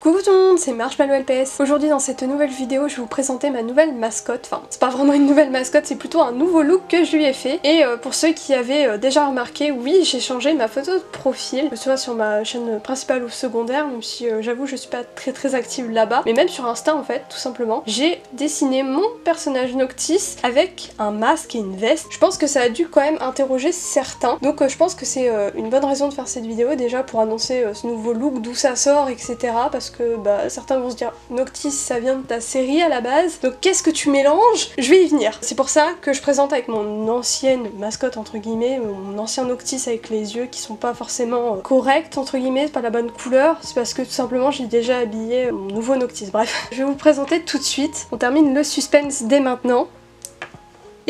Coucou tout le monde, c'est Marshmallow LPS. Aujourd'hui dans cette nouvelle vidéo je vais vous présenter ma nouvelle mascotte. Enfin c'est pas vraiment une nouvelle mascotte, c'est plutôt un nouveau look que je lui ai fait. Et pour ceux qui avaient déjà remarqué, oui j'ai changé ma photo de profil, que ce soit sur ma chaîne principale ou secondaire, même si j'avoue je suis pas très active là-bas. Mais même sur Insta en fait, tout simplement, j'ai dessiné mon personnage Noctis avec un masque et une veste. Je pense que ça a dû quand même interroger certains. Donc je pense que c'est une bonne raison de faire cette vidéo déjà pour annoncer ce nouveau look, d'où ça sort, etc. Parce que certains vont se dire Noctis ça vient de ta série à la base, donc qu'est-ce que tu mélanges? Je vais y venir. C'est pour ça que je présente avec mon ancienne mascotte entre guillemets, mon ancien Noctis avec les yeux qui sont pas forcément corrects entre guillemets, c'est pas la bonne couleur, c'est parce que tout simplement j'ai déjà habillé mon nouveau Noctis. Bref, je vais vous le présenter tout de suite. On termine le suspense dès maintenant.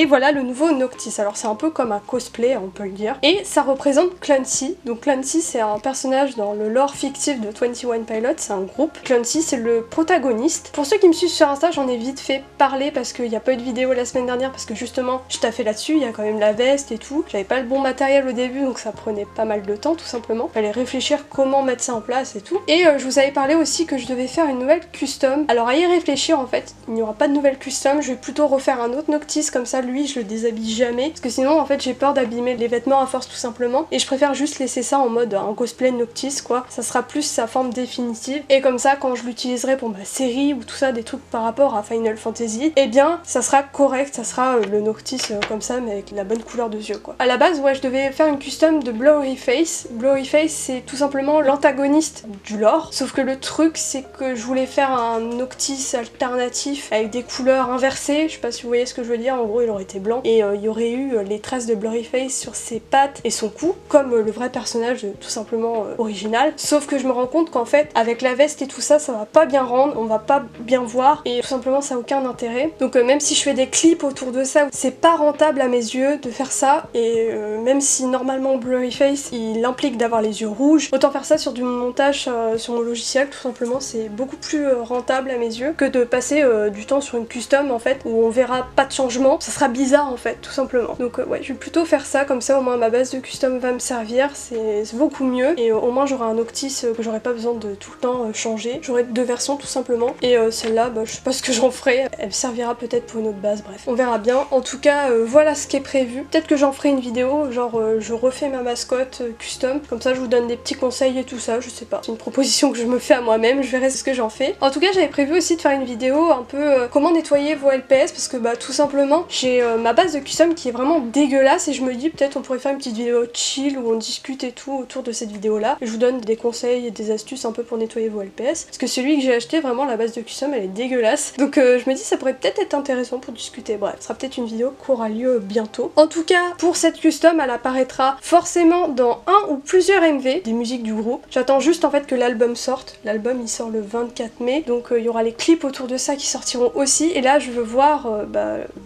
Et voilà le nouveau Noctis. Alors c'est un peu comme un cosplay, on peut le dire. Et ça représente Clancy. Donc Clancy c'est un personnage dans le lore fictif de 21 Pilots, c'est un groupe. Clancy c'est le protagoniste. Pour ceux qui me suivent sur Insta, j'en ai vite fait parler parce qu'il n'y a pas eu de vidéo la semaine dernière parce que justement je taffais là-dessus, il y a quand même la veste et tout. J'avais pas le bon matériel au début donc ça prenait pas mal de temps tout simplement. Fallait réfléchir comment mettre ça en place et tout. Et je vous avais parlé aussi que je devais faire une nouvelle custom. Alors à y réfléchir en fait, il n'y aura pas de nouvelle custom, je vais plutôt refaire un autre Noctis comme ça. Lui je le déshabille jamais parce que sinon en fait j'ai peur d'abîmer les vêtements à force tout simplement et je préfère juste laisser ça en mode un cosplay Noctis quoi, ça sera plus sa forme définitive et comme ça quand je l'utiliserai pour ma série ou tout ça, des trucs par rapport à Final Fantasy, et bien ça sera correct, ça sera le Noctis comme ça mais avec la bonne couleur de yeux quoi. À la base ouais je devais faire une custom de Blurryface. Blurryface c'est tout simplement l'antagoniste du lore, sauf que le truc c'est que je voulais faire un Noctis alternatif avec des couleurs inversées, je sais pas si vous voyez ce que je veux dire, en gros il aurait été blanc et il y aurait eu les traces de Blurryface sur ses pattes et son cou comme le vrai personnage tout simplement original, sauf que je me rends compte qu'en fait avec la veste et tout ça ça va pas bien rendre, on va pas bien voir et tout simplement ça a aucun intérêt. Donc même si je fais des clips autour de ça, c'est pas rentable à mes yeux de faire ça et même si normalement Blurryface il implique d'avoir les yeux rouges, autant faire ça sur du montage sur mon logiciel tout simplement, c'est beaucoup plus rentable à mes yeux que de passer du temps sur une custom en fait où on verra pas de changement, ça sera bizarre en fait tout simplement. Donc ouais je vais plutôt faire ça, comme ça au moins ma base de custom va me servir, c'est beaucoup mieux et au moins j'aurai un Noctis que j'aurai pas besoin de tout le temps changer, j'aurai deux versions tout simplement et celle-là je sais pas ce que j'en ferai, elle servira peut-être pour une autre base, bref on verra bien. En tout cas voilà ce qui est prévu, peut-être que j'en ferai une vidéo genre je refais ma mascotte custom, comme ça je vous donne des petits conseils et tout ça, je sais pas, c'est une proposition que je me fais à moi-même, je verrai ce que j'en fais. En tout cas j'avais prévu aussi de faire une vidéo un peu comment nettoyer vos LPS parce que tout simplement j'ai ma base de custom qui est vraiment dégueulasse et je me dis peut-être on pourrait faire une petite vidéo chill où on discute et tout autour de cette vidéo là. Je vous donne des conseils et des astuces un peu pour nettoyer vos LPS parce que celui que j'ai acheté vraiment la base de custom elle est dégueulasse, donc je me dis ça pourrait peut-être être intéressant pour discuter. Bref, ce sera peut-être une vidéo qui aura lieu bientôt. En tout cas pour cette custom elle apparaîtra forcément dans un ou plusieurs MV des musiques du groupe. J'attends juste en fait que l'album sorte, l'album il sort le 24 mai donc il y aura les clips autour de ça qui sortiront aussi et là je veux voir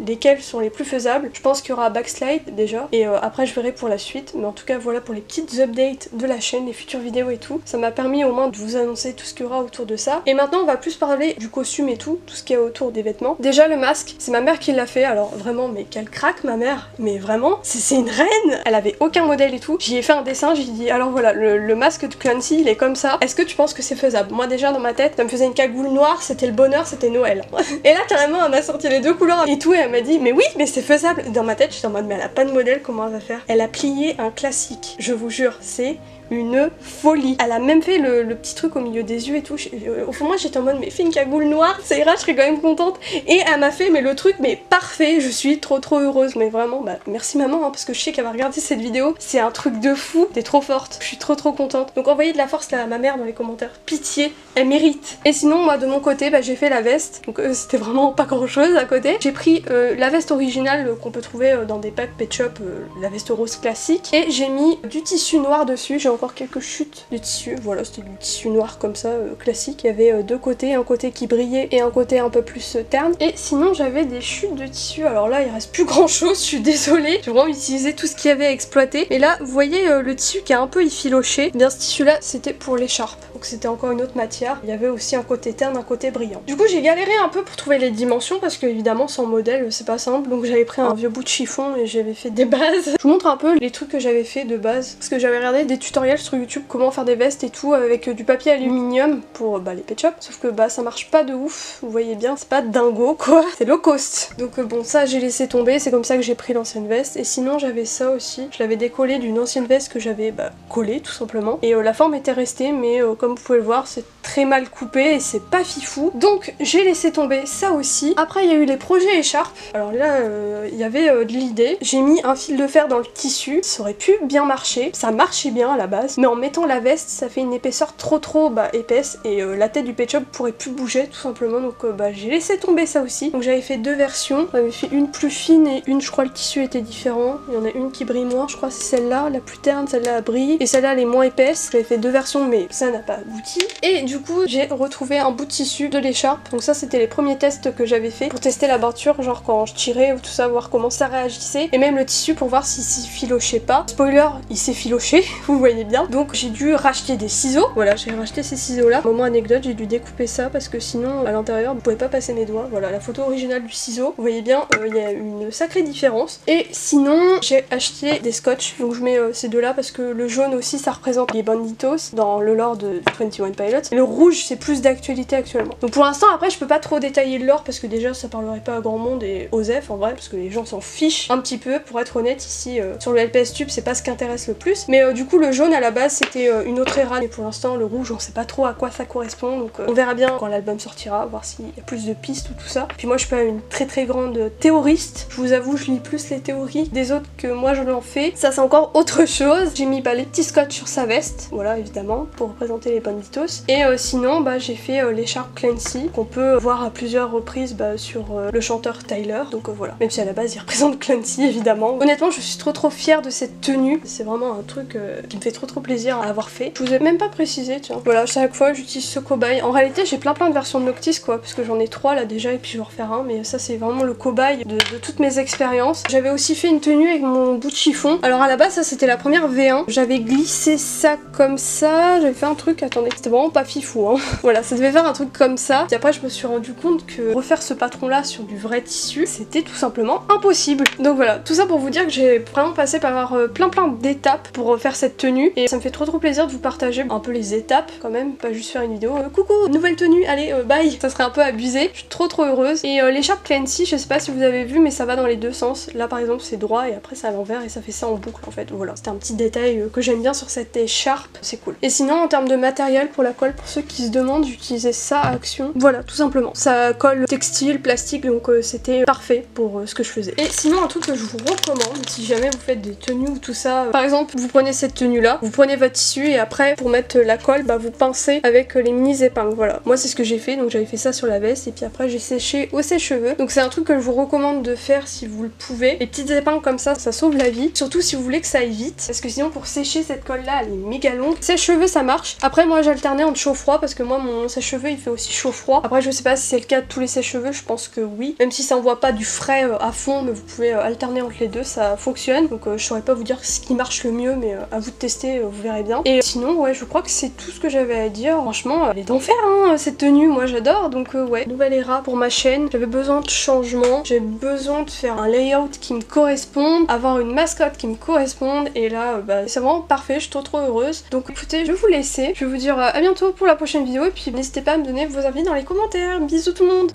lesquels sont les plus faisables. Je pense qu'il y aura Backslide déjà et après je verrai pour la suite, mais en tout cas voilà pour les petites updates de la chaîne, les futures vidéos et tout. Ça m'a permis au moins de vous annoncer tout ce qu'il y aura autour de ça. Et maintenant on va plus parler du costume et tout ce qu'il y a autour des vêtements. Déjà le masque, c'est ma mère qui l'a fait, alors vraiment mais quelle craque ma mère, mais vraiment c'est une reine, elle avait aucun modèle et tout. J'y ai fait un dessin, j'ai dit alors voilà le masque de Clancy il est comme ça, est-ce que tu penses que c'est faisable? Moi déjà dans ma tête ça me faisait une cagoule noire, c'était le bonheur, c'était Noël. Et là carrément elle m'a sorti les deux couleurs et tout et elle m'a dit mais oui mais c'est faisable. Dans ma tête j'étais en mode mais elle a pas de modèle, comment elle va faire? Elle a plié un classique, je vous jure, c'est une folie. Elle a même fait le petit truc au milieu des yeux et tout. Au fond moi j'étais en mode mais fais une cagoule noire, ça ira, je serais quand même contente. Et elle m'a fait mais le truc mais parfait, je suis trop heureuse. Mais vraiment merci maman parce que je sais qu'elle va regarder cette vidéo, c'est un truc de fou, t'es trop forte, je suis trop contente. Donc envoyez de la force à ma mère dans les commentaires, pitié, elle mérite. Et sinon moi de mon côté j'ai fait la veste, donc c'était vraiment pas grand chose à côté. J'ai pris la veste originale qu'on peut trouver dans des packs Pet Shop, la veste rose classique, et j'ai mis du tissu noir dessus, j'ai encore quelques chutes de tissu, voilà c'était du tissu noir comme ça classique, il y avait deux côtés, un côté qui brillait et un côté un peu plus terne, et sinon j'avais des chutes de tissu, alors là il reste plus grand chose, je suis désolée, j'ai vraiment utilisé tout ce qu'il y avait à exploiter, mais là vous voyez le tissu qui est un peu effiloché, bien ce tissu là c'était pour l'écharpe, donc c'était encore une autre matière, il y avait aussi un côté terne, un côté brillant. Du coup j'ai galéré un peu pour trouver les dimensions parce que évidemment sans modèle c'est pas simple, donc j'avais pris un vieux bout de chiffon et j'avais fait des bases. Je vous montre un peu les trucs que j'avais fait de base, parce que j'avais regardé des tutoriels tutoriel sur YouTube comment faire des vestes et tout avec du papier aluminium pour les pet shops, sauf que ça marche pas de ouf, vous voyez bien, c'est pas dingo quoi, c'est low cost. Donc bon, ça j'ai laissé tomber, c'est comme ça que j'ai pris l'ancienne veste. Et sinon j'avais ça aussi, je l'avais décollé d'une ancienne veste que j'avais collée tout simplement, et la forme était restée, mais comme vous pouvez le voir c'est très mal coupé et c'est pas fifou, donc j'ai laissé tomber ça aussi. Après il y a eu les projets écharpes, alors là il y avait de l'idée, j'ai mis un fil de fer dans le tissu, ça aurait pu bien marcher, ça marchait bien à la base, mais en mettant la veste ça fait une épaisseur trop épaisse, et la tête du pet shop pourrait plus bouger tout simplement, donc j'ai laissé tomber ça aussi. Donc j'avais fait deux versions, j'avais fait une plus fine et une, je crois le tissu était différent, il y en a une qui brille moins, je crois c'est celle-là, la plus terne, celle-là brille, et celle-là elle est moins épaisse. J'avais fait deux versions mais ça n'a pas abouti, et du coup j'ai retrouvé un bout de tissu de l'écharpe, donc ça c'était les premiers tests que j'avais fait pour tester la bordure, genre quand je tirais ou tout ça, voir comment ça réagissait, et même le tissu pour voir s'il s'effilochait pas. Spoiler, il s'est filoché, vous voyez bien, donc j'ai dû racheter des ciseaux, voilà j'ai racheté ces ciseaux là. Moment anecdote, j'ai dû découper ça parce que sinon à l'intérieur vous pouvez pas passer mes doigts. Voilà la photo originale du ciseau, vous voyez bien il y a une sacrée différence. Et sinon j'ai acheté des scotch, donc je mets ces deux là parce que le jaune aussi ça représente les Banditos dans le lore de 21 Pilots, et le rouge c'est plus d'actualité actuellement. Donc pour l'instant après je peux pas trop détailler le lore parce que déjà ça parlerait pas à grand monde et Osef en vrai, parce que les gens s'en fichent un petit peu, pour être honnête ici sur le LPS Tube c'est pas ce qui intéresse le plus, mais du coup le jaune à la base c'était une autre era, mais pour l'instant le rouge on sait pas trop à quoi ça correspond, donc on verra bien quand l'album sortira, voir s'il y a plus de pistes ou tout ça. Puis moi je suis pas une très grande théoriste, je vous avoue je lis plus les théories des autres que moi je l'en fais, ça c'est encore autre chose. J'ai mis les petits scotch sur sa veste, voilà évidemment pour représenter les Banditos, et sinon j'ai fait l'écharpe Clancy qu'on peut voir à plusieurs reprises sur le chanteur Tyler, donc voilà, même si à la base il représente Clancy évidemment. Honnêtement je suis trop fière de cette tenue, c'est vraiment un truc qui me fait trop plaisir à avoir fait. Je vous ai même pas précisé, tiens, voilà, chaque fois j'utilise ce cobaye. En réalité j'ai plein de versions de Noctis quoi, parce que j'en ai 3 là déjà et puis je vais en refaire un, mais ça c'est vraiment le cobaye de toutes mes expériences. J'avais aussi fait une tenue avec mon bout de chiffon, alors à la base ça c'était la première V1, j'avais glissé ça comme ça, j'avais fait un truc, attendez, c'était vraiment pas fifou hein. Voilà, ça devait faire un truc comme ça, puis après je me suis rendu compte que refaire ce patron là sur du vrai tissu c'était tout simplement impossible. Donc voilà, tout ça pour vous dire que j'ai vraiment passé par plein d'étapes pour faire cette tenue, et ça me fait trop plaisir de vous partager un peu les étapes quand même, pas juste faire une vidéo coucou nouvelle tenue, allez bye, ça serait un peu abusé. Je suis trop heureuse. Et l'écharpe Clancy, je sais pas si vous avez vu mais ça va dans les deux sens, là par exemple c'est droit et après c'est à l'envers et ça fait ça en boucle en fait. Voilà, c'était un petit détail que j'aime bien sur cette écharpe, c'est cool. Et sinon en termes de matériel pour la colle, pour ceux qui se demandent, j'utilisais ça à Action, voilà tout simplement, ça colle textile, plastique, donc c'était parfait pour ce que je faisais. Et sinon un truc que je vous recommande si jamais vous faites des tenues ou tout ça, par exemple vous prenez cette tenue là, vous prenez votre tissu et après pour mettre la colle vous pincez avec les mini épingles, voilà. Moi c'est ce que j'ai fait, donc j'avais fait ça sur la veste et puis après j'ai séché au sèche-cheveux, donc c'est un truc que je vous recommande de faire si vous le pouvez. Les petites épingles comme ça sauve la vie, surtout si vous voulez que ça aille vite, parce que sinon pour sécher cette colle là elle est méga longue. Sèche-cheveux ça marche, après moi j'alternais entre chaud-froid parce que moi mon sèche-cheveux il fait aussi chaud-froid. Après je sais pas si c'est le cas de tous les sèche-cheveux, je pense que oui, même si ça envoie pas du frais à fond, mais vous pouvez alterner entre les deux, ça fonctionne, donc je saurais pas vous dire ce qui marche le mieux, mais à vous de tester, vous verrez bien. Et sinon ouais je crois que c'est tout ce que j'avais à dire, franchement elle est d'enfer hein, cette tenue, moi j'adore, donc ouais, nouvelle era pour ma chaîne, j'avais besoin de changement, j'ai besoin de faire un layout qui me corresponde, avoir une mascotte qui me corresponde, et là c'est vraiment parfait, je suis trop heureuse. Donc écoutez, je vais vous laisser, je vais vous dire à bientôt pour la prochaine vidéo, et puis n'hésitez pas à me donner vos avis dans les commentaires. Bisous tout le monde.